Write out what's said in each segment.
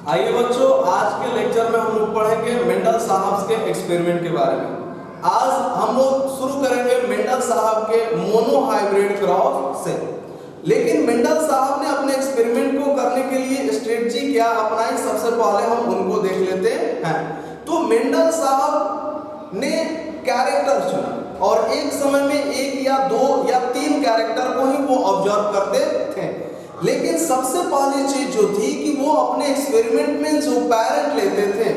आइए बच्चों, आज के लेक्चर में हम लोग पढ़ेंगे मेंडल साहब के एक्सपेरिमेंट के बारे में। आज हम लोग शुरू करेंगे मेंडल साहब के मोनोहाइब्रिड क्रॉस से। लेकिन मेंडल साहब ने अपने एक्सपेरिमेंट को करने के लिए स्ट्रेटजी क्या अपनाई, सबसे पहले हम उनको देख लेते हैं। तो मेंडल साहब ने कैरेक्टर चुना और एक समय में एक या दो या तीन कैरेक्टर को ही वो ऑब्जर्व करते थे। लेकिन सबसे पहली चीज जो थी कि वो अपने एक्सपेरिमेंट में जो पेरेंट लेते थे,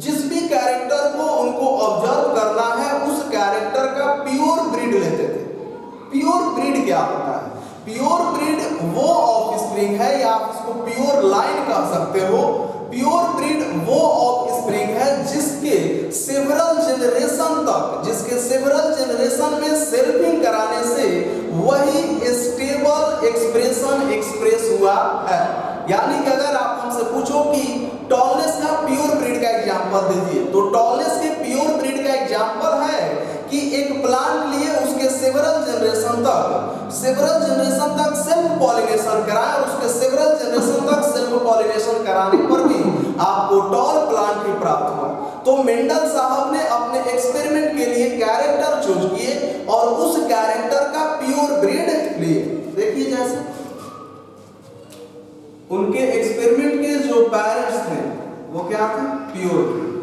जिस भी कैरेक्टर को उनको ऑब्जर्व करना है उस कैरेक्टर का प्योर ब्रीड लेते थे। प्योर ब्रीड क्या होता है? प्योर ब्रीड वो ऑफस्प्रिंग है या आप इसको प्योर लाइन कह सकते हो। प्योर ब्रीड वो ऑफस्प्रिंग है जिसके सेवरल जनरेशन में सेल्फिंग कराने से वही स्टेबल एक्सप्रेशन एक्सप्रेस हुआ है। यानी कि अगर आप हमसे पूछो कि टॉलनेस का प्योर ब्रीड का एग्जांपल दीजिए, तो टॉलनेस के प्योर ब्रीड का एग्जांपल है कि एक प्लांट लिए उसके सेवरल जनरेशन तक सेल्फ पॉलिनेशन कराएं और उसके सेवरल जनरेशन तक सेल्फ पॉलिनेशन कराने पर भी आपको टॉल प्लांट ही प्राप्त हुआ। तो मेंडल साहब ने अपने एक्सपेरिमेंट के लिए कैरेक्टर चूज किए और उस कैरेक्टर का प्योर ब्रीड लिए। देखिए जैसे उनके एक्सपेरिमेंट के जो पेरेंट्स थे वो क्या थे? Pure breed.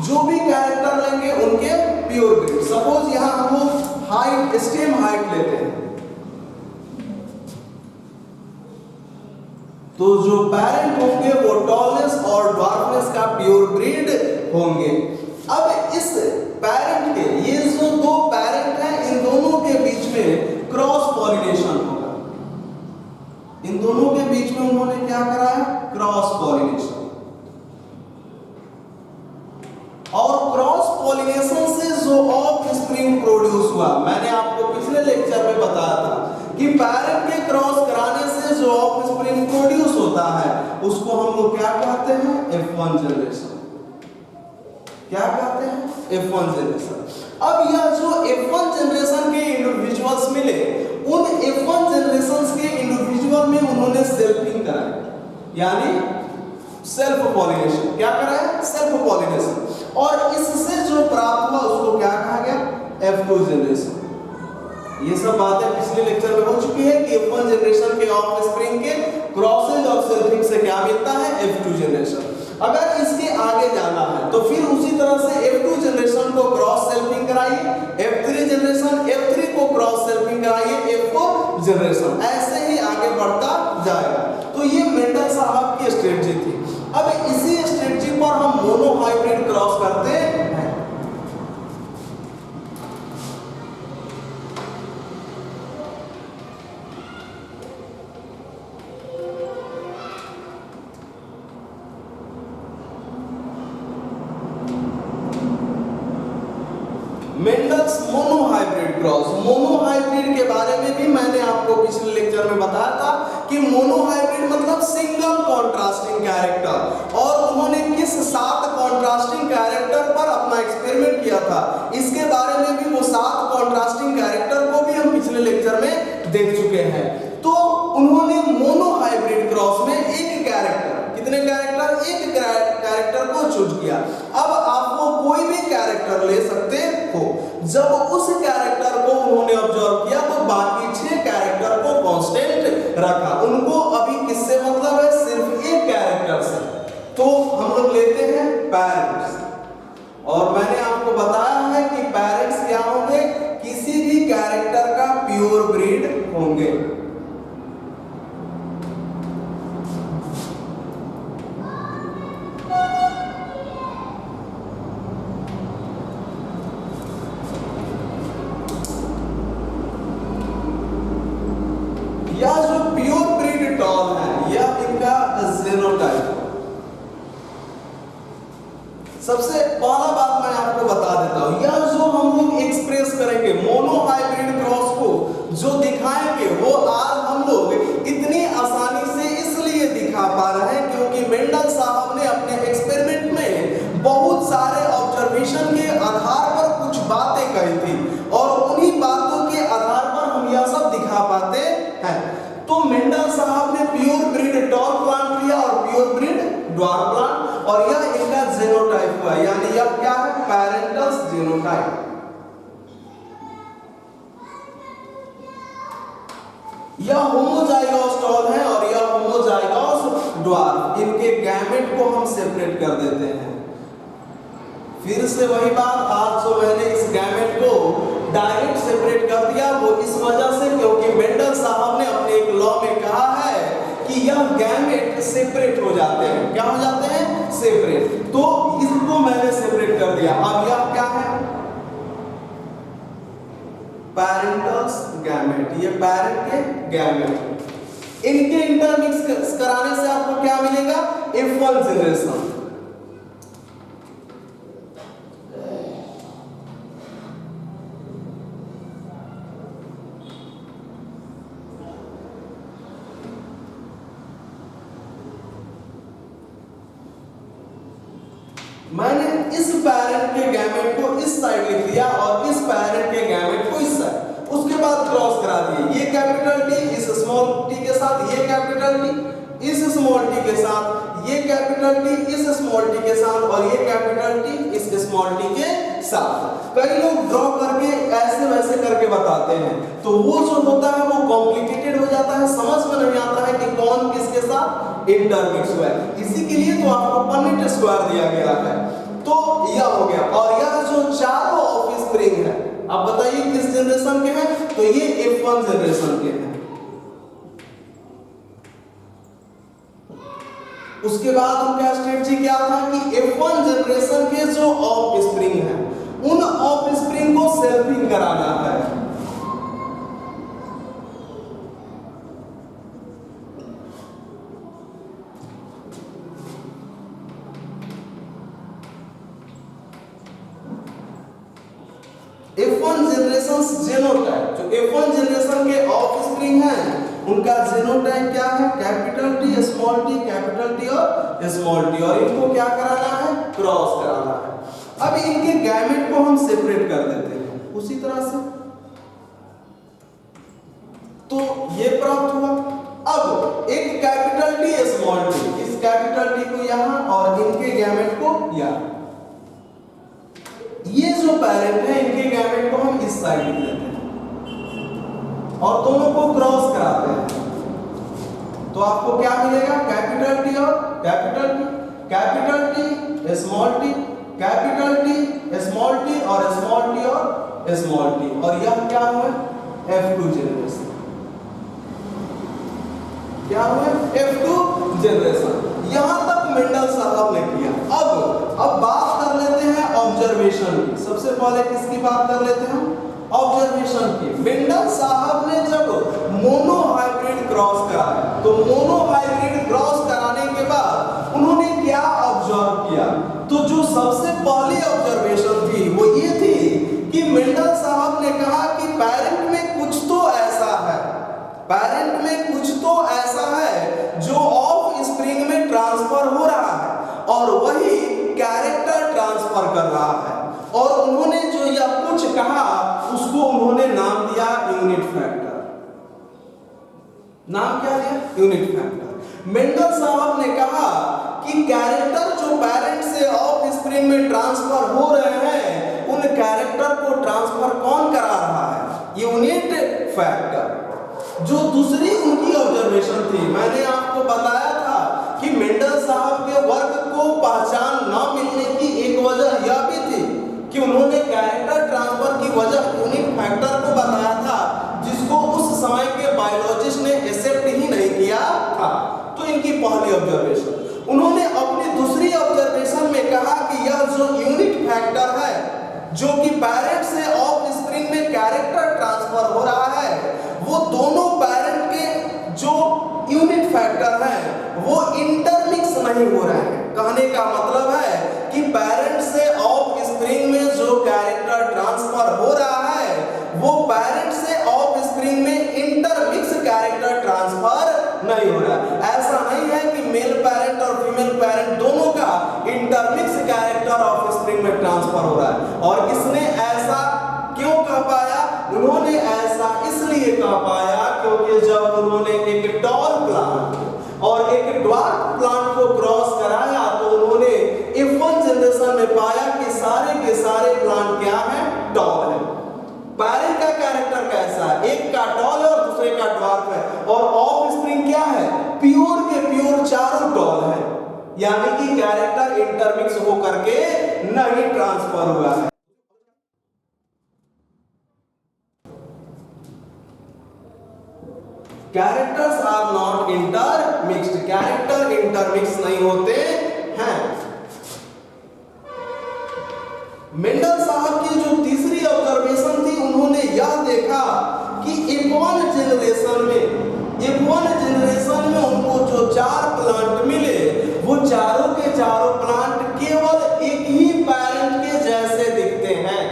जो भी कैरेक्टर लेंगे उनके प्योर ब्रीड। सपोज यहां हम लोग हाइट, स्टेम हाइट लेते हैं, तो जो पेरेंट होंगे वो टॉलनेस और ड्वार्फनेस का प्योर ब्रीड होंगे। अब इस पेरेंट के ये जो दो पेरेंट हैं, इन दोनों के बीच में क्रॉस पॉलिनेशन होगा। इन दोनों के बीच में उन्होंने क्या कराया? Cross pollination. और क्रॉस पॉलिनेशन से जो ऑफस्प्रिंग प्रोड्यूस हुआ, मैंने आपको पिछले लेक्चर में बताया था कि पेरेंट के क्रॉस कराने से जो ऑफस्प्रिंग प्रोड्यूस होता है उसको हम लोग क्या कहते हैं? F1 generation. क्या कहते हैं? F1 generation. अब यह जो F1 जनरेशन के इंडिविजुअल्स मिले, उन F1 जनरेशंस के इंडिविजुअल में उन्होंने सेल्फिंग कराया, यानी सेल्फ पॉलिनेशन। क्या कराया? Self pollination. और इससे जो प्राप्त हुआ उसको क्या कहा गया? F2 generation. ये सब बातें पिछले लेक्चर में हो चुकी है कि F1 जनरेशन के ऑफस्प्रिंग के क्रॉसेज और सेल्फिंग से क्या मिलता है? F2 generation. अगर इसके आगे जाना है तो फिर उसी तरह से F2 जनरेशन को क्रॉस सेल्फिंग कराइए, F3 जनरेशन, F3 को क्रॉस सेल्फिंग कराइए, F4 जनरेशन, ऐसे ही आगे बढ़ता जाएगा। तो ये मेंडल साहब की स्ट्रेटजी थी। अब इसी स्ट्रेटजी पर हम मोनोहाइब्रिड क्रॉस करते हैं। Mendel's monohybrid cross. मोनोहाइब्रिड के बारे में भी मैंने आपको पिछले लेक्चर में बताया था कि मोनोहाइब्रिड मतलब सिंगल कॉन्ट्रास्टिंग कैरेक्टर, और उन्होंने किस 7 कॉन्ट्रास्टिंग कैरेक्टर पर अपना एक्सपेरिमेंट किया था, इसके बारे में भी वो 7 कॉन्ट्रास्टिंग कैरेक्टर को भी हम पिछले लेक्चर में देख चुके हैं। तो उन्होंने मोनोहाइब्रिड क्रॉस में एक कैरेक्टर, कितने कैरेक्टर? एक कैरेक्टर को चूज किया। अब आप वो कोई भी कैरेक्टर ले सकते हो। जब उस कैरेक्टर को उन्होंने ऑब्जर्व किया तो बाकी 6 कैरेक्टर को कांस्टेंट रखा। उनको अभी किससे मतलब है? सिर्फ एक कैरेक्टर से। तो हम लोग लेते हैं पेरेंट्स, और मैंने आपको बताया है कि पेरेंट्स क्या होंगे? किसी भी कैरेक्टर का प्योर ब्रीड होंगे। यह जो प्योर ब्रीड टॉल है, यह इनका जीनोटाइप। सबसे पहला बात मैं आपको बता देता हूं, यह जो हम लोग एक्सप्रेस करेंगे मोनोहाइब्रिड क्रॉस को जो दिखाएंगे, वो आज हम लोग इतनी आसानी से इसलिए दिखा पा रहे हैं क्योंकि मेंडल साहब ने अपने एक्सपेरिमेंट में बहुत सारे ऑब्जर्वेशन के आधार पर कुछ बातें कही थी, और उन्हीं बातों के आधार पर हम यह और यह इनका जीनोटाइप हुआ, यानी यह क्या है, पैरेंटस जीनोटाइप। यह होमोजाइगोस टॉल है और यह होमोजाइगोस ड्वार्फ। इनके गैमेट को हम सेपरेट कर देते हैं। फिर से वही बात, आज जो मैंने इस गैमेट को डायरेक्ट सेपरेट कर दिया वो इस वजह से क्योंकि मेंडल साहब ने अपने एक लॉ में कहा है कि यह गैमेट सेपरेट हो जाते हैं। क्या हो जाते हैं, सेपरेट। तो इसको मैंने सेपरेट कर दिया। अब यह क्या है, पैरेंटल्स गैमेट, ये पैरेंट के गैमेट। इनके इंटरमिक्स कराने से आपको क्या मिलेगा, F1 जनरेशन। मैंने इस पैरेंट के गैमेट को इस साइड लिख दिया और इस पैरेंट के गैमेट को इस साइड, उसके बाद क्रॉस करा दिए। ये कैपिटल टी इस स्मॉल टी के साथ, ये कैपिटल टी इस स्मॉल टी के साथ, ये कैपिटल टी इस स्मॉल टी के साथ और ये कैपिटल टी इस स्मॉल टी के साथ। कई लोग ड्रॉ करके ऐसे वैसे करके बताते हैं, तो वो जो होता है वो कॉम्प्लिकेटेड हो जाता है, समझ में नहीं आता है कि कौन किसके साथ इंटरमिक्स हुआ है। इसी के लिए तो आपको पन्नेट स्क्वायर दिया गया है। तो यह हो गया, और यह जो चारों ऑफस्प्रिंग है, अब बताइए किस जनरेशन के हैं, तो ये F1 जनरेशन के हैं। उसके बाद उनका स्ट्रेटजी क्या था कि F1 जनरेशन के जो ऑफस्प्रिंग है उन ऑफस्प्रिंग को सेल्फिंग कराना है। F1 जनरेशन जीनोटाइप, जो F1 जनरेशन के ऑफस्प्रिंग हैं उनका जीनोटाइप क्या है, capital T small T, capital T और स्मॉल टी, और इनको क्या कराना है, क्रॉस कराना है। अब इनके गैमेट को हम सेपरेट कर देते हैं उसी तरह से, तो ये प्राप्त हुआ। अब एक कैपिटल टी स्मॉल टी, इस कैपिटल टी को यहां और इनके गैमेट को यहां, ये जो पैरेंट है इनके गैमेट को हम इस साइड लिख देते हैं और दोनों को क्रॉस कराते हैं। तो आपको क्या मिलेगा, कैपिटल टी और capital T, capital T small T, capital T small T और स्मॉल टी और स्मॉल टी, और यह क्या हुआ, F2 जनरेशन। क्या हुआ, F2 जनरेशन। यहां तक मेंडल साहब ने किया। अब बात कर लेते हैं ऑब्जर्वेशन की। सबसे पहले किसकी बात कर लेते हैं, ऑब्जर्वेशन की। मेंडल साहब ने जब मोनो हाइब्रिड क्रॉस कराया, तो मोनो हाइब्रिड क्रॉस कराने के बाद उन्होंने क्या ऑब्जर्व किया, तो जो सबसे पहली ऑब्जर्वेशन थी वो ये थी कि मेंडल साहब ने कहा कि पैरेंट में कुछ तो ऐसा है, पैरेंट में कुछ तो ऐसा है जो ऑफ स्प्रिंग में ट्रांसफर हो रहा है और वही कैरेक्टर ट्रांसफर कर रहा है। और उन्होंने जो यह कुछ कहा उसको उन्होंने नाम दिया यूनिट फैक्टर। नाम क्या दिया, यूनिट फैक्टर। मेंडल साहब ने कहा कि कैरेक्टर जो पेरेंट से ऑफ स्प्रिंग में ट्रांसफर हो रहे हैं उन कैरेक्टर को ट्रांसफर कौन करा रहा है, यूनिट फैक्टर। जो दूसरी उनकी ऑब्जर्वेशन थी, मैंने आपको बताया था कि मेंडल साहब के वर्क को पहचान न मिलने की एक वजह यह भी थी कि उन्होंने कैरेक्टर ट्रांसफर की वजह यूनिट फैक्टर को बताया था, जिसको उस समय के बायोलॉजिस्ट ने एक्सेप्ट ही नहीं किया था। तो इनकी पहली ऑब्जर्वेशन। उन्होंने अपनी दूसरी ऑब्जर्वेशन में कहा कि यह जो यूनिट फैक्टर है जो कि पेरेंट से ऑफ स्प्रिंग में कैरेक्टर ट्रांसफर हो रहा है, वो दोनों पेरेंट के जो यूनिट फैक्टर हैं वो इंटरमिक्स नहीं हो रहे हैं। कहने का मतलब है कि पेरेंट से ऑफ स्प्रिंग में जो कैरेक्टर ट्रांसफर हो रहा है वो पेरेंट से ऑफ स्प्रिंग में इंटरमिक्स कैरेक्टर ट्रांसफर नहीं हो रहा है। ऐसा नहीं है कि मेल पेरेंट और फीमेल पेरेंट दोनों का इंटरमिक्स कैरेक्टर ऑफ स्प्रिंग में ट्रांसफर हो रहा है। और किसने ऐसा क्यों कह पाया, उन्होंने ऐसा इसलिए कह पाया क्योंकि जब उन्होंने एक टॉल प्लांट और एक ड्वार्फ प्लांट को क्रॉस कराया तो उन्होंने इंटरमिक्स हो करके नहीं ट्रांसफर हुआ है। Characters are not intermixed, character intermix नहीं होते हैं। मेंडल साहब की जो तीसरी ऑब्जर्वेशन थी, उन्होंने यह देखा कि F1 जनरेशन में उनको जो 4 प्लांट मिले, वो चारों के चारों प्लांट केवल एक ही पैरेंट के जैसे दिखते हैं।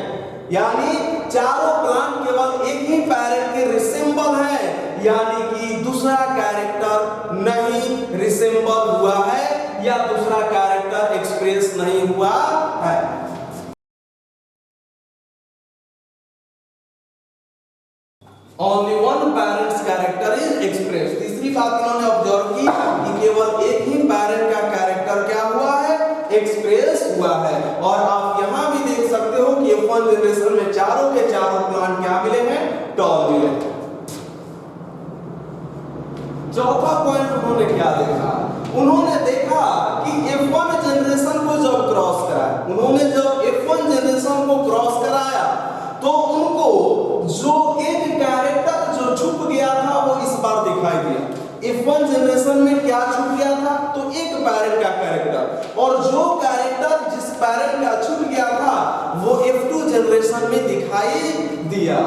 यानी चारों प्लांट केवल एक ही पैरेंट के रिसेंबल है, यानी कि दूसरा कैरेक्टर नहीं रिसेंबल हुआ है या दूसरा कैरेक्टर एक्सप्रेस नहीं हुआ है। Only one parent's character is expressed। तीसरी बात इन्होंने ऑब्जर्व की कि केवल एक ही पैरेंट का कैरेक्टर क्या हुआ है, एक्सप्रेस हुआ है। और आप यहां भी देख सकते हो कि F1 जनरेशन में चारों के चारों प्लांट क्या मिले हैं, टॉल मिले। चौथा पॉइंट उन्होंने क्या देखा, उन्होंने देखा कि F1 जनरेशन को जब क्रॉस कराया, उन्होंने जब F1 जनरेशन को क्रॉस कराया तो उनको जो एक कैरेक्टर जो छुप गया था वो इस बार दिखाई दिया। F1 जनरेशन में क्या छुप गया था, तो एक पैरेंट का कैरेक्टर, और जो कैरेक्टर जिस पैरेंट का छुप गया था वो F2 जनरेशन में दिखाई दिया।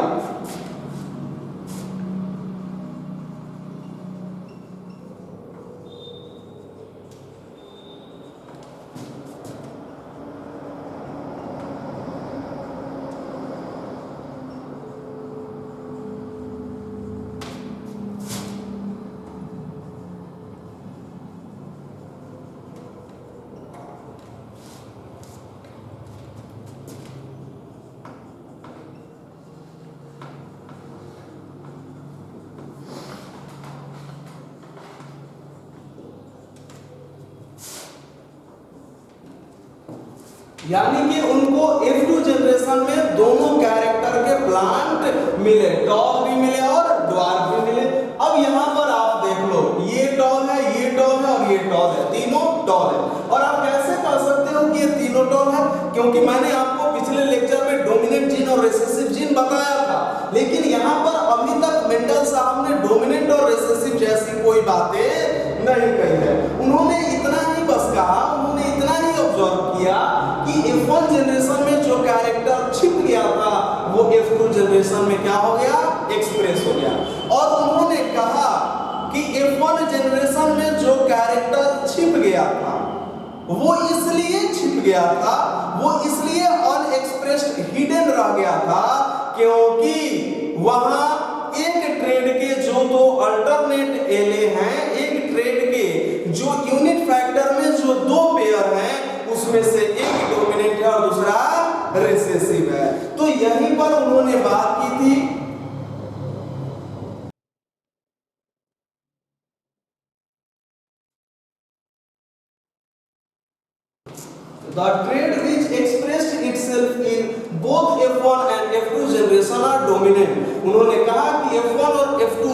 यानी कि उनको F2 जनरेशन में दोनों कैरेक्टर के प्लांट मिले, टॉल भी मिले और ड्वार्फ भी मिले। अब यहां पर आप देख लो, ये टॉल है, ये टॉल है और ये टॉल है, तीनों टॉल है। और आप कैसे कह सकते हो कि ये तीनों टॉल है, क्योंकि मैंने आपको पिछले लेक्चर में डोमिनेंट जीन और रिसेसिव जीन बताया था, लेकिन यहां पर अभी तक मेंडल साहब ने डोमिनेंट और रिसेसिव जैसी कोई बातें नहीं कही है। उन्होंने इतना ही बस कहा, उन्होंने इतना ही ऑब्जर्व किया कि F1 जनरेशन में जो कैरेक्टर छिप गया था वो F2 जनरेशन में क्या हो गया, एक्सप्रेस हो गया। और उन्होंने कहा कि F1 जनरेशन में जो कैरेक्टर छिप गया था वो इसलिए छिप गया था, वो इसलिए अनएक्सप्रेस्ड हिडन रह गया था क्योंकि वहां एक ट्रेड के जो दो अल्टरनेट एले हैं, एक ट्रेड के जो यूनिट फैक्टर में जो दो पेयर हैं उसमें से एक डोमिनेंट है और दूसरा रिसेसिव है। तो यहीं पर उन्होंने बात की थी the trait which expressed itself in both F1 and F2 generation are dominant। उन्होंने कहा कि F1 और F2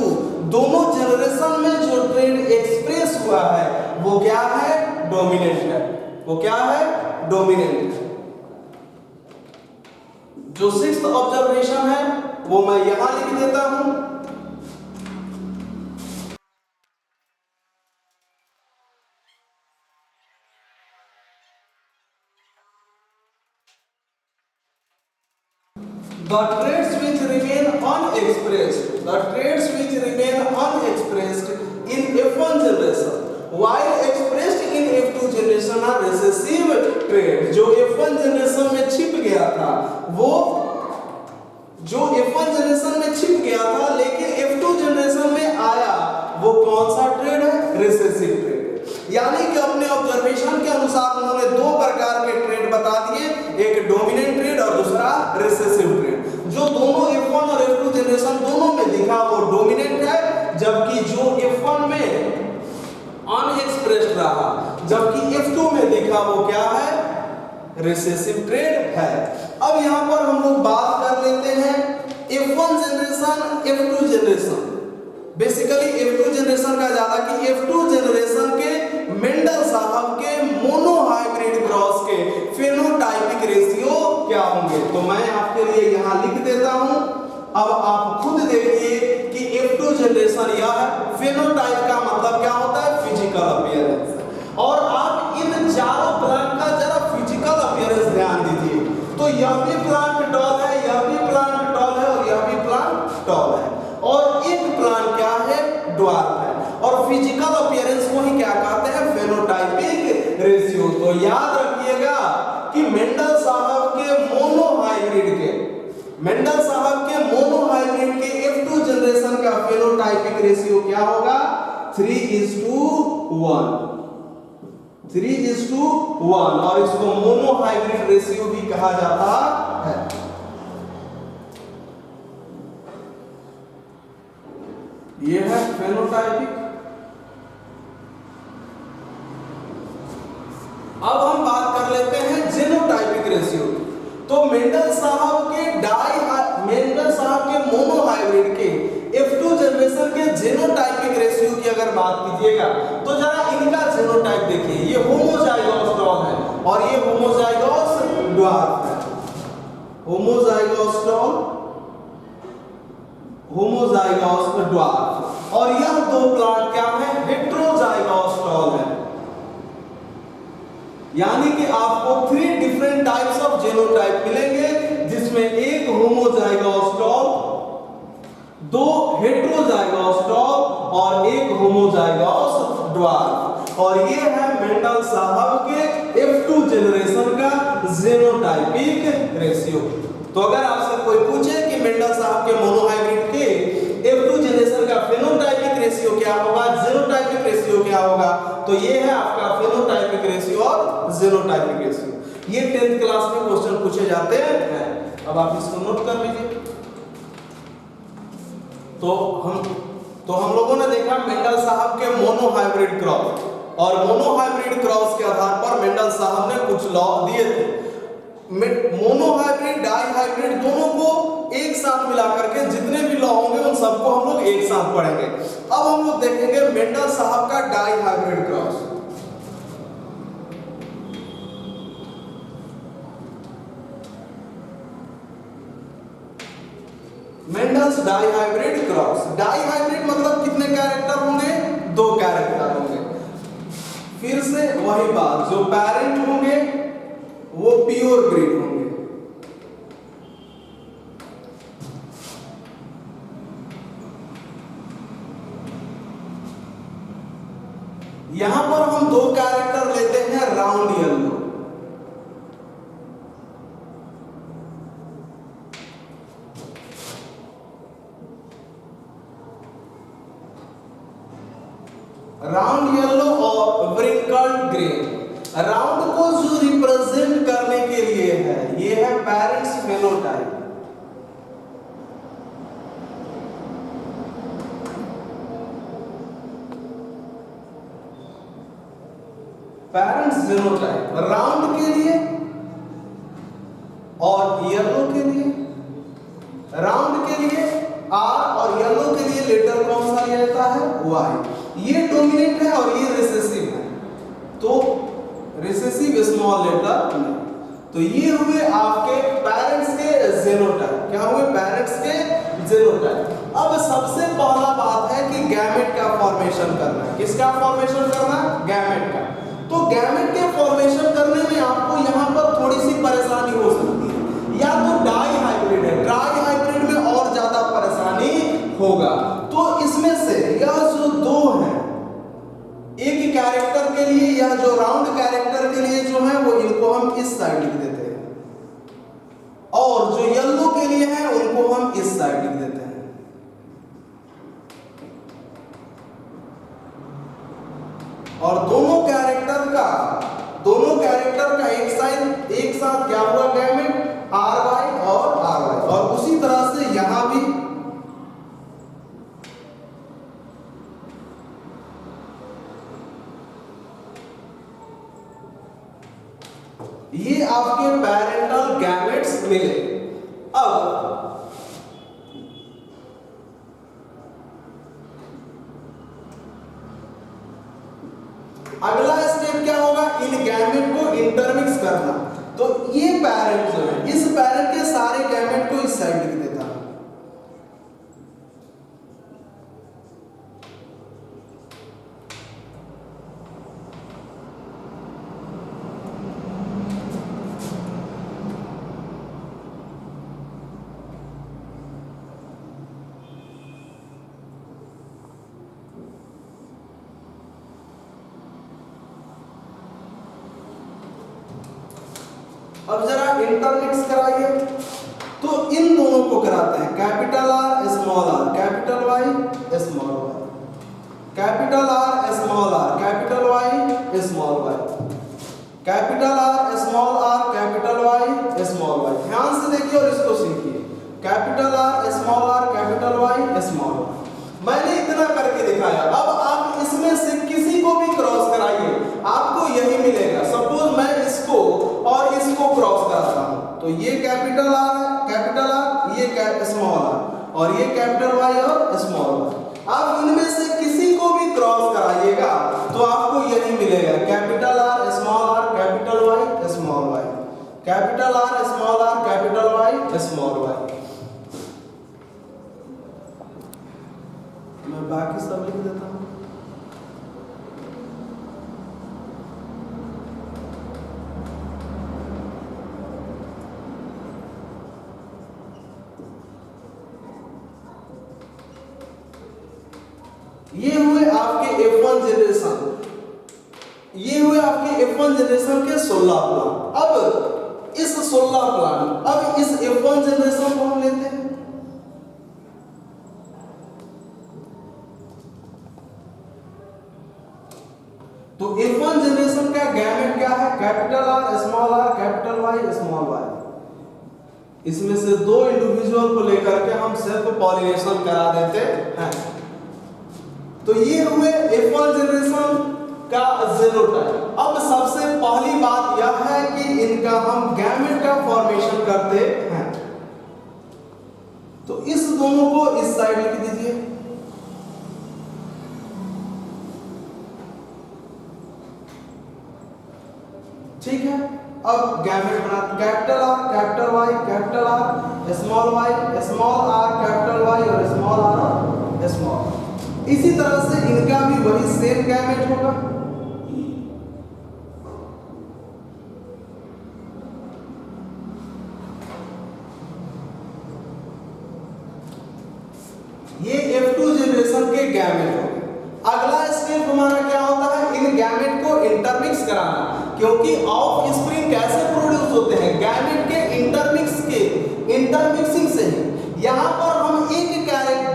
दोनों जनरेशन में जो ट्रेड एक्सप्रेस हुआ है वो क्या है, डोमिनेंट है। वो क्या है, डोमिनेंट। जो सिक्स्थ ऑब्जर्वेशन है वो मैं यहां लिख देता हूं। The traits which remain unexpressed, the traits which remain unexpressed in F1 generation, while expressed in F2 generation are recessive traits। जो F1 जनरेशन में छिप गया था, वो जो F1 जनरेशन में छिप गया था लेकिन F2 जनरेशन में आया, वो कौन सा ट्रेड है, रिसेसिव ट्रेड। यानी कि अपने ऑब्जर्वेशन के अनुसार उन्होंने दो प्रकार के ट्रेड बता दिए, एक डोमिनेंट ट्रेड और दूसरा रिसेसिव ट्रेड। जो दोनों F1 और F2 जनरेशन दोनों में दिखा वो डोमिनेंट है, जबकि जो F1 में अनएक्सप्रेस्ड रहा, जबकि F2 में दिखा वो क्या है, रिसेसिव ट्रेड है। अब यहां पर हम लोग बात कर लेते हैं F1 generation, F2 generation. Basically F2 generation का ज्यादा कि F2 जनरेशन के मेंडल साहब के मोनोहाइब्रिड क्रॉस के फेनोटाइपिक रेशियो क्या होंगे? तो मैं आपके लिए यहां लिख देता हूं। अब आप खुद देखिए कि F2 जनरेशन या फेनोटाइप का मतलब क्या होता है? Physical appearance. और आप इन चारों प्लांट का जरा फिजिकल अपीयरेंस ध्यान दीजिए। तो यह भी प्लांट टॉल है, यह भी प्लांट टॉल है और यह भी प्लांट टॉल है, और एक प्लांट क्या है? ड्वार्फ है। और फिजिकल अपीयरेंस को ही क्या कहते हैं? Phenotypic ratio. तो याद रखिएगा कि मेंडल साहब के मोनोहाइब्रिड के F2 जनरेशन का फेनोटाइपिक रेशियो क्या होगा? 3:1। 3:1, और इसको मोनोहाइब्रिड रेशियो भी कहा जाता है। ये है फेनोटाइपिक। अब हम बात कर लेते हैं जेनोटाइपिक रेशियो। तो मेंडल साहब के मोनोहाइब्रिड के F2 जनरेशन के जेनोटाइपिक रेशियो की अगर बात कीजिएगा तो जरा इनका जेनोटाइप देखिए। ये होमोजाइगोस टॉल है और ये होमोजाइगोस ड्वार्फ है। होमोजाइगोस टॉल, होमोजाइगोस ड्वार्फ। और यह दो प्लांट क्या है? हेटेरोजाइगोस टॉल है। यानी कि आपको 3 डिफरेंट टाइप्स ऑफ जेनोटाइप मिलेंगे, जिसमें एक होमोजाइगोस टॉल, 2 हेटेरोजाइगोस टॉल और एक होमोजाइगोस ड्वार्फ। और ये है मेंडल साहब के F2 जनरेशन का जेनोटाइपिक रेशियो। तो अगर आपसे कोई पूछे कि मेंडल साहब के मोनोहाइब्रिड के F2 जनरेशन का फेनोटाइपिक रेशियो क्या होगा, जेनोटाइपिक रेशियो क्या होगा, तो ये है आपका फेनोटाइपिक रेशियो और जेनोटाइपिक रेशियो। ये 10th क्लास में क्वेश्चन पूछे जाते हैं। अब आप इसको नोट कर लीजिए। तो हम लोगों ने देखा मेंडल साहब के मोनोहाइब्रिड क्रॉस, और मोनोहाइब्रिड क्रॉस के आधार पर मेंडल साहब ने कुछ लॉ दिए थे। मोनोहाइब्रिड, डाईहाइब्रिड दोनों को एक साथ मिलाकर के जितने भी लॉ होंगे उन सबको हम लोग एक साथ पढ़ेंगे। अब हम लोग देखेंगे मेंडल साहब का dihybrid cross. Mendel's dihybrid cross. Dihybrid मतलब कितने कैरेक्टर होंगे? 2 कैरेक्टर होंगे। फिर से वही बात, जो पेरेंट होंगे वो प्योर ब्रीड होंगे। यहां पर हम 2 कैरेक्टर लेते हैं राउंड येलो। राउंड येलो और व्रिंकल्ड ग्रे। राउंड को जो रिप्रेजेंट करने के लिए है, ये है parents phenotype. Parents genotype round के लिए और येलो के लिए। राउंड के लिए R और येलो के लिए लेटर कौन सा लिया जाता है? Y। ये डोमिनेंट है और ये रिसेसिव है, तो रिसेसिव स्मॉल लेटर नहीं। तो ये हुए आपके पेरेंट्स के जीनोटाइप। क्या हुए? पेरेंट्स के जीनोटाइप। अब सबसे पहला बात है कि गैमेट का फॉर्मेशन करना है। किसका फॉर्मेशन करना? गैमेट का। तो गैमेट के फॉर्मेशन करने में आपको यहाँ पर थोड़ी सी परेशानी हो सकती है। या तो डाईहाइब्रिड है, ट्राईहाइब्रिड में और ज्यादा परेशानी होगा। तो इसमें से यह जो 2 है, एक कैरेक्टर के लिए या जो राउंड कैरेक्टर के लिए जो है वो इनको हम इस साइड लिख देते हैं, और जो येलो के लिए है उनको हम इस साइड लिख देते हैं। और दोनों कैरेक्टर का एक साथ क्या हुआ? गैमेट RY और RY। और उसी तरह से यहां भी ये आपके पैरेंटल गैमेट्स मिले। अब अगला ये पेरेंट जो है, इस पेरेंट के सारे गैमेट को इस साइड लिख देता हूं। अब जरा इंटरमिक्स कराइए, तो इन दोनों को कराते हैं, capital R small R, capital Y small Y, capital R small R, capital Y small Y, capital R small R, capital Y small Y. ध्यान से देखिए और इसको सीखिए, capital R small R, capital Y small Y. मैंने इतना करके दिखाया, अब आप इसमें से किसी को भी क्रॉस कराइए, आपको यही मिलेगा। सपोज मैं इसको और इसको क्रॉस कराता हूं, तो ये कैपिटल आर है, कैपिटल आर, ये स्मॉल आर, और ये कैपिटल वाई और स्मॉल वाई। आप इनमें से किसी को भी क्रॉस कराइएगा तो आपको यही मिलेगा, capital R small R, capital Y small Y, capital R small R, capital Y small Y. मैं बाकी सब लिख देता हूं। ये हुए आपके F1 जनरेशन, ये हुए आपके F1 जनरेशन के 16 प्लान। अब इस 16 प्लान, अब इस F1 जनरेशन को हम लेते हैं, तो F1 जनरेशन का गैमेट क्या है, capital R small R, capital Y small Y. इसमें से दो इंडिविजुअल को लेकर के हम सेल्फ पॉलिनेशन करा देते हैं। तो ये हुए F1 जनरेशन का जीनोटाइप। अब सबसे पहली बात यह है कि इनका हम गैमेट का फॉर्मेशन करते हैं, तो इस दोनों को इस साइड लिख दीजिए, ठीक है। अब गैमेट बना, capital R, capital Y, capital R, small Y, small R, capital Y और स्मॉल आर और स्मॉल। इसी तरह से इनका भी वही सेम गैमेट होगा। ये F2 जनरेशन के गैमेट हो गए। अगला स्टेप हमारा क्या होता है, इन गैमेट को इंटरमिक्स कराना, क्योंकि ऑफ स्प्रिंग कैसे प्रोड्यूस होते हैं, गैमेट के इंटरमिक्सिंग से ही। यहाँ पर हम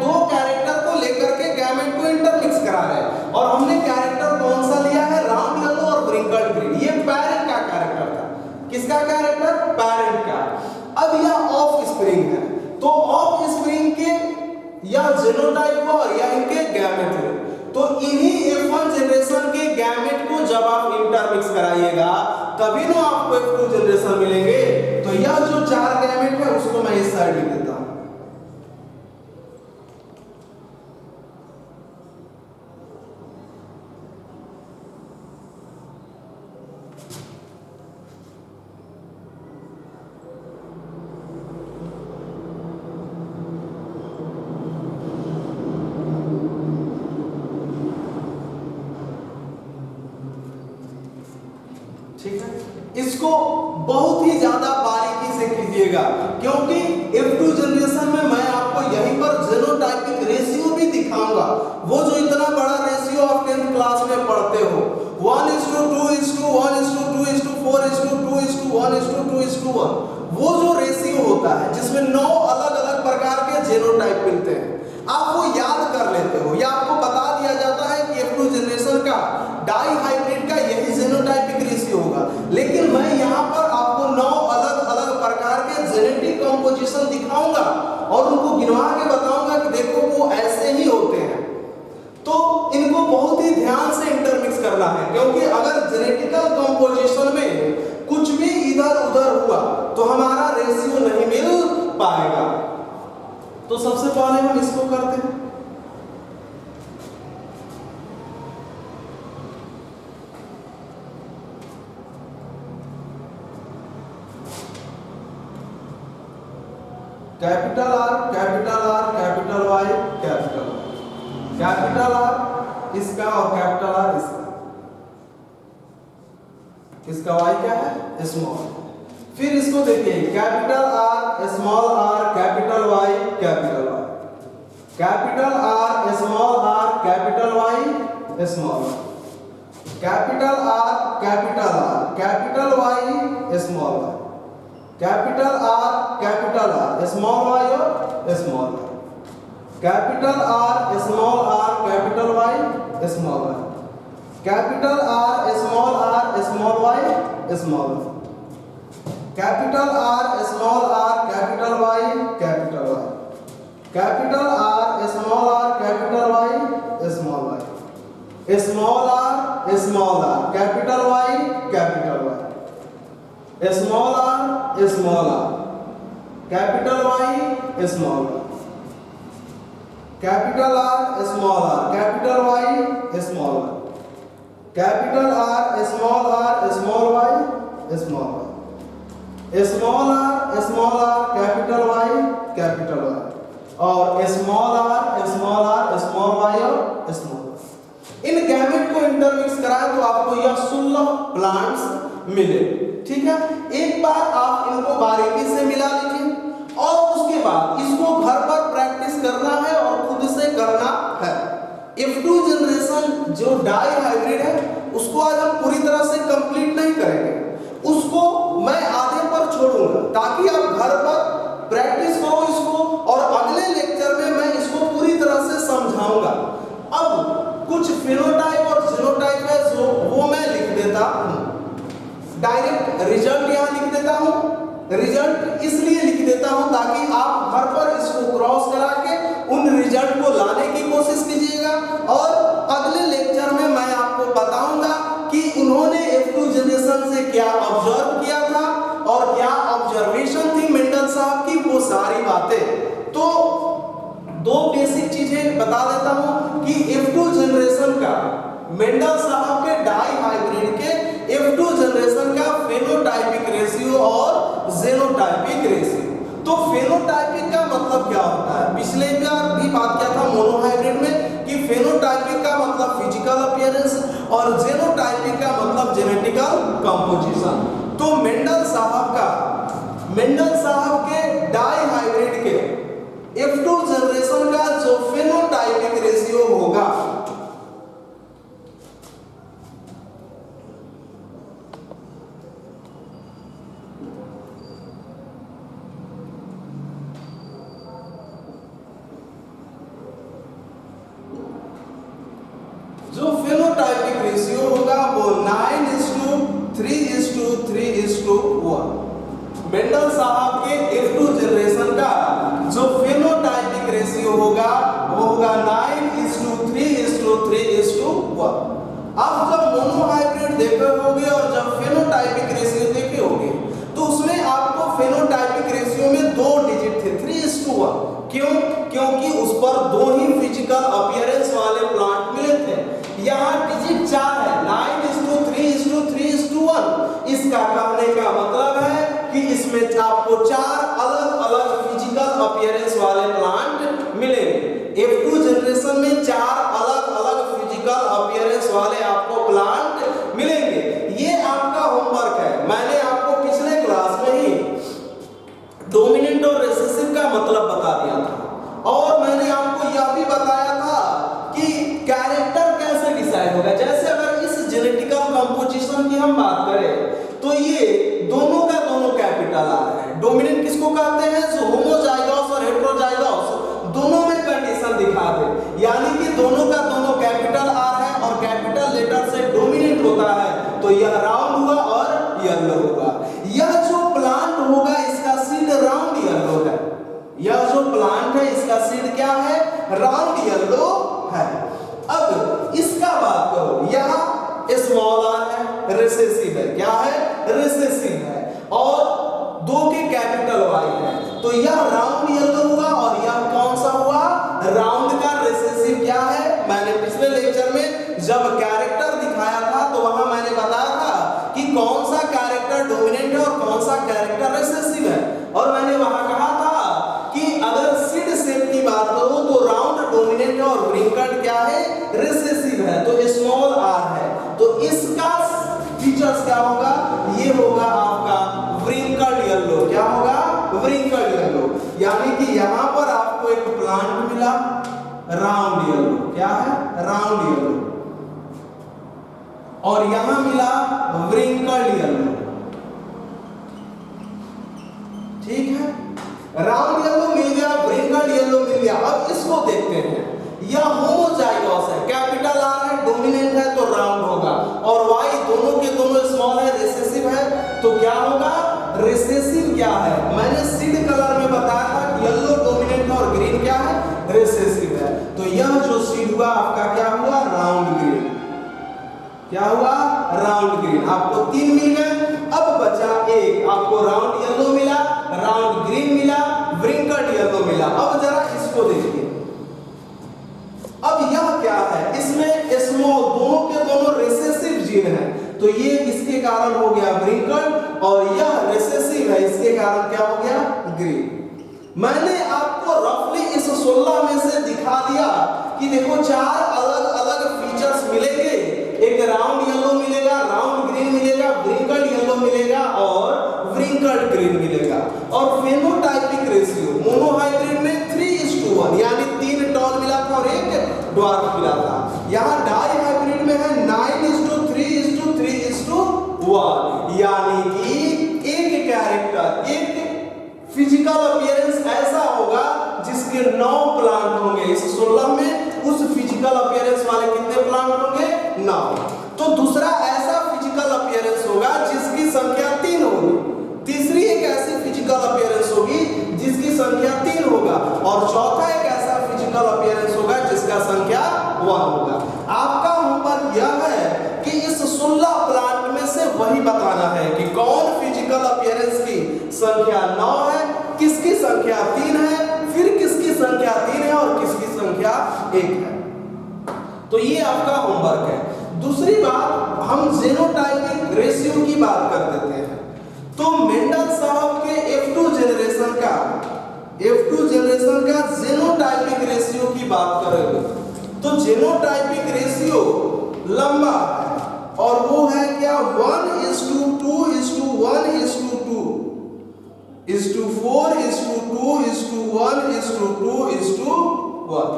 दो कैरेक्टर को लेकर के गैमेट को इंटरमिक्स करा रहे हैं, और हमने कैरेक्टर कौन सा लिया है, राम येलो और व्रिंकल्ड ग्रीन। ये पेरेंट का कैरेक्टर था, किसका कैरेक्टर, पेरेंट का। अब यह ऑफ स्प्रिंग है, तो ऑफ स्प्रिंग के या जीनोटाइप को या इनके गैमेट को, तो इन्हीं F1 जनरेशन के गैमेट को जब आप इंटरमिक्स कराइएगा तभी ना आपको F2 जनरेशन मिलेंगे। तो यह जो 4 गैमेट है उसको मैं इस साइड लिख देता हूं। ठीक है, इसको बहुत ही ज्यादा बारीकी से कीजिएगा, क्योंकि F2 जनरेशन में मैं आपको यहीं पर जीनोटाइपिक रेशियो भी दिखाऊंगा। वो जो इतना बड़ा रेशियो आप 10th क्लास में पढ़ते हो, 1:2:1:4:2:1:2:1, वो जो रेशियो होता है जिसमें 9 अलग अलग प्रकार के जीनोटाइप मिलते हैं, आप वो याद कर लेते हो, या आपको बता दिया जाता है कि F2 जनरेशन का डाई हाइब्रिड का यही जीनोटाइपिक रेशियो होगा। लेकिन मैं यहाँ पर आपको 9 अलग अलग प्रकार के जेनेटिक कंपोजिशन दिखाऊंगा और उनको गिनवा के बताऊंगा कि देखो वो ऐसे ही होते हैं। तो इनको बहुत ही ध्यान से इंटरमिक्स करना है, क्योंकि अगर जेनेटिकल कंपोजिशन में कुछ भी इधर उधर हुआ तो हमारा रेशियो नहीं मिल पाएगा। तो सबसे पहले हम इसको करते हैं, capital R, capital R, capital Y, capital Y, capital R इसका और कैपिटल आर इसका, इसका वाई क्या है स्मॉल। फिर इसको देखिए capital R small R capital Y capital Y, capital R small R capital Y small Y, capital R capital Y small Y, capital R small Y और small Y, capital R small R capital Y small Y, capital R small Y small Y, capital R small R capital Y capital Y, capital R small R capital Y small Y, small R capital Y capital Y, small R capital Y small Y, capital R capital Y small Y, capital R small Y small Y, small R capital Y capital Y, और small R small Y और small Y. इन gamete को intermix कराएं तो आपको यह 16 plants मिले। ठीक है, एक बार आप इनको बारीकी से मिला लीजिए और उसके बाद इसको घर पर प्रैक्टिस करना है और खुद से करना है। F2 जनरेशन जो डाई हाइब्रिड है उसको आज हम पूरी तरह से कंप्लीट नहीं करेंगे, उसको मैं आधे पर छोड़ूंगा ताकि आप घर पर प्रैक्टिस करो इसको, और अगले लेक्चर में मैं इसको पूरी तरह से समझाऊंगा। अब कुछ फिनोटाइप और जीनोटाइप है जो वो मैं लिख देता हूं, डायरेक्ट रिजल्ट यहां लिख देता हूं। रिजल्ट इसलिए लिख देता हूं ताकि आप घर पर इसको क्रॉस करा के उन रिजल्ट को लाने की कोशिश कीजिएगा, और अगले लेक्चर में मैं आपको बताऊंगा कि उन्होंने F2 जनरेशन से क्या ऑब्जर्व किया था और क्या ऑब्जर्वेशन थी मेंडल साहब की, वो सारी बातें। तो दो बेसिक चीजें बता देता हूं कि F2 जनरेशन का मेंडल साहब के डाई हाइब्रिड के F2 जनरेशन का फेनोटाइपिक रेशियो और जीनोटाइपिक रेशियो। तो फेनोटाइपिक का मतलब क्या होता है, पिछले बार भी बात किया था मोनोहाइब्रिड में कि फेनोटाइपिक का मतलब फिजिकल अपीयरेंस और जीनोटाइपिक का मतलब जेनेटिकल कंपोजिशन। तो मेंडल साहब के डाई हाइब्रिड के F2 जनरेशन का जो फेनोटाइपिक रेशियो होगा वो 9:3:3:1। मेंडल साहब के F2 जनरेशन का जो फेनोटाइपिक रेशियो होगा वो होगा 9:3:3:1। आप जब मोनोहाइब्रिड देखे होंगे और जब फेनोटाइपिक रेशियो देखे होंगे तो उसमें आपको फेनोटाइपिक रेशियो में 2 डिजिट थे 3:1। क्यों? क्योंकि उस पर 2 ही फिजिकल अपीयरेंस वाले प्लांट मिले थे। यहाँ डिजिट 4 है 9:3:3:1। इसका कहने का मतलब है कि इसमें आपको 4 अलग-अलग फिजिकल अपीयरेंस वाले प्लांट मिलेंगे। F2 जनरेशन में 4 अलग-अलग फिजिकल अपीयरेंस वाले आपको प्लांट मिलेंगे। ये आपका होमवर्क है। मैंने आपको पिछले क्लास में ही डोमिनेंट और रिसेसिव का मतलब बता दिया था, और मैंने आपको यह भी बताया था कि कैरेक्टर कैसे डिसाइड होगा। जैसे अगर इस जेनेटिकल कंपोजिशन की हम बात करें तो ये दोनों का दोनों कैपिटल आर है। डोमिनेंट किसको कहते हैं? जो होमोजाइगोस और हेटेरोजाइगोस दोनों में कंडीशन दिखा दे, यानी कि दोनों का दोनों कैपिटल आर है और कैपिटल लेटर से डोमिनेंट होता है, तो यह राउंड हुआ और येलो होगा। यह जो प्लांट होगा इसका सीड राउंड येलो है। यह जो प्लांट है इसका सीड क्या है? राउंड येलो है। अब इसका बात करो, यहाँ स्मॉल आर है, रिसेसिव है। क्या है? रिसेसिव है, और 2 के कैपिटल वाई है, तो यह राउंड येलो हुआ। और यह कौन सा हुआ? राउंड का रिसेसिव क्या है? मैंने पिछले लेक्चर में जब कैरेक्टर दिखाया था तो वहां मैंने बताया था कि कौन सा कैरेक्टर डोमिनेंट है और कौन सा कैरेक्टर रिसेसिव है, और मैंने वहां कहा था रिसेसिव है तो स्मॉल आर है, तो इसका फीचर्स क्या होगा, ये होगा आपका व्रिंकल्ड येलो। क्या होगा, व्रिंकल्ड येलो। यानी कि यहां पर आपको एक प्लांट मिला राउंड येलो, क्या है, राउंड येलो, और यहां मिला व्रिंकल्ड येलो। ठीक है, राउंड येलो मिल गया, व्रिंकल्ड येलो मिल गया। अब इसको देखते हैं, यह होमोजाइगोस है, कैपिटल आर है, डोमिनेंट है तो राउंड होगा, और वाई दोनों के दोनों स्मॉल है, रिसेसिव है, तो क्या होगा, रिसेसिव क्या है, मैंने सीड कलर में बताया था, येलो डोमिनेंट और ग्रीन क्या है, रिसेसिव है। तो यह जो सीड हुआ आपका क्या हुआ, राउंड ग्रीन। क्या हुआ, राउंड ग्रीन। आपको 3 मिल गए, अब बचा एक, आपको राउंड येलो मिला, राउंड ग्रीन मिला, व्रिंकल्ड येलो मिला। अब जरा इसको देखिए, अब यह क्या है, इसमें स्मॉल, दोनों के दोनों रिसेसिव जीन है, तो ये इसके कारण हो गया व्रिंकल्ड, और यह रिसेसिव है, इसके कारण क्या हो गया, ग्रीन। मैंने आपको रफली इस 16 में से दिखा दिया कि देखो 4 अलग अलग फीचर्स मिलेंगे, एक राउंड येलो मिलेगा, राउंड ग्रीन मिलेगा, व्रिंकल्ड येलो मिलेगा और व्रिंकल्ड ग्रीन मिलेगा। और फेनोटाइपिक रेशियो मोनोहाइब्रिड में 3:1, यानी 3 टॉल मिला था और 1 ड्वार्फ मिला था। यहाँ डाई हाइब्रिड में है 9:3:3:1, यानी कि एक कैरेक्टर, एक फिजिकल अपीयरेंस ऐसा होगा जिसके 9 प्लांट होंगे। इस 16 में उस फिजिकल अपीयरेंस वाले कितने प्लांट होंगे, 9। तो दूसरा ऐसा फिजिकल अपीयरेंस होगा जिसकी संख्या 3 होगी, तीसरी एक ऐसी फिजिकल अपीयरेंस होगी जिसकी संख्या 3 होगा, और चौथा एक ऐसा फिजिकल अपीयरेंस होगा जिसका संख्या 1 होगा। आपका होमवर्क यह है कि इस 16 प्लांट में से वही बताना है कि कौन फिजिकल अपीयरेंस की संख्या 9 है, किसकी संख्या 3 है, फिर किसकी संख्या 3 है और किसकी संख्या 1 है। तो ये आपका होमवर्क है। दूसरी बात, हम जेनोटाइपिक रेशियो की बात कर देते हैं। तो मेंडल साहब के F2 जनरेशन का जेनोटाइपिक रेशियो की बात करेंगे, तो जेनोटाइपिक रेशियो लंबा है, और वो है क्या, 1:2:1:2:4:2:1:2:1।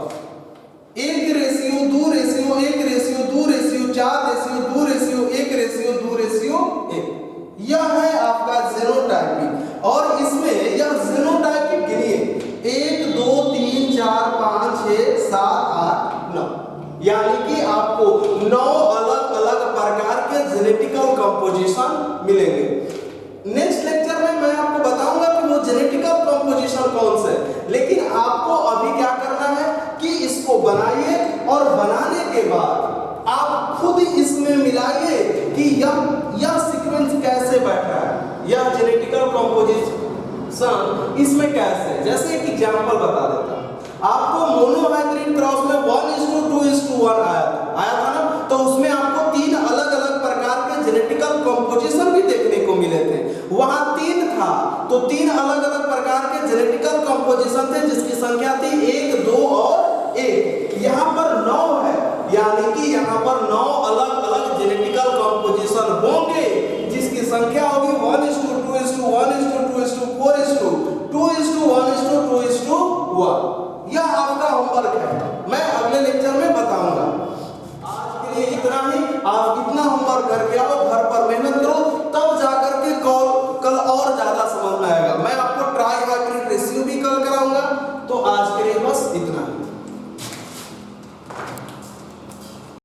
एक रेशियो, दो रेशियो, एक रेशियो, दो ratio, 4 ratio, 2 ratio, 1 ratio, 2 ratio 1। यह है आपका जेनोटाइपिक, और इसमें यह जेनोटाइपिक गिनिए 1 2 3 4 5 6 7 8 9, यानी कि आपको 9 अलग अलग प्रकार के जेनेटिकल कंपोजिशन मिलेंगे। नेक्स्ट लेक्चर में मैं आपको बताऊंगा कि वो जेनेटिकल कंपोजिशन कौन से, लेकिन आपको अभी क्या करना है कि इसको बनाइए, और बनाने के बाद आप खुद इसमें मिलाइए कि यह सीक्वेंस कैसे बैठ रहा है, यह जेनेटिकल कंपोजिशन इसमें कैसे। जैसे एक एग्जांपल बता देता हूं, आपको मोनोहाइब्रिड क्रॉस में 1:2:1 आया था ना, तो उसमें आपको 3 अलग अलग प्रकार के जेनेटिकल कंपोजिशन भी देखने को मिले थे। वहां 3 था, तो 3 अलग अलग प्रकार के जेनेटिकल कंपोजिशन थे जिसकी संख्या थी 1 2 और 1। यहां पर 9 है, यानी कि यहां पर 9 अलग अलग जेनेटिकल कंपोजिशन होंगे जिसकी संख्या होगी 1:2:1:2:4:2:1:2:1। यह आपका होमवर्क है, मैं अगले लेक्चर में बताऊंगा। आज के लिए इतना ही, आप इतना होमवर्क करके आओ।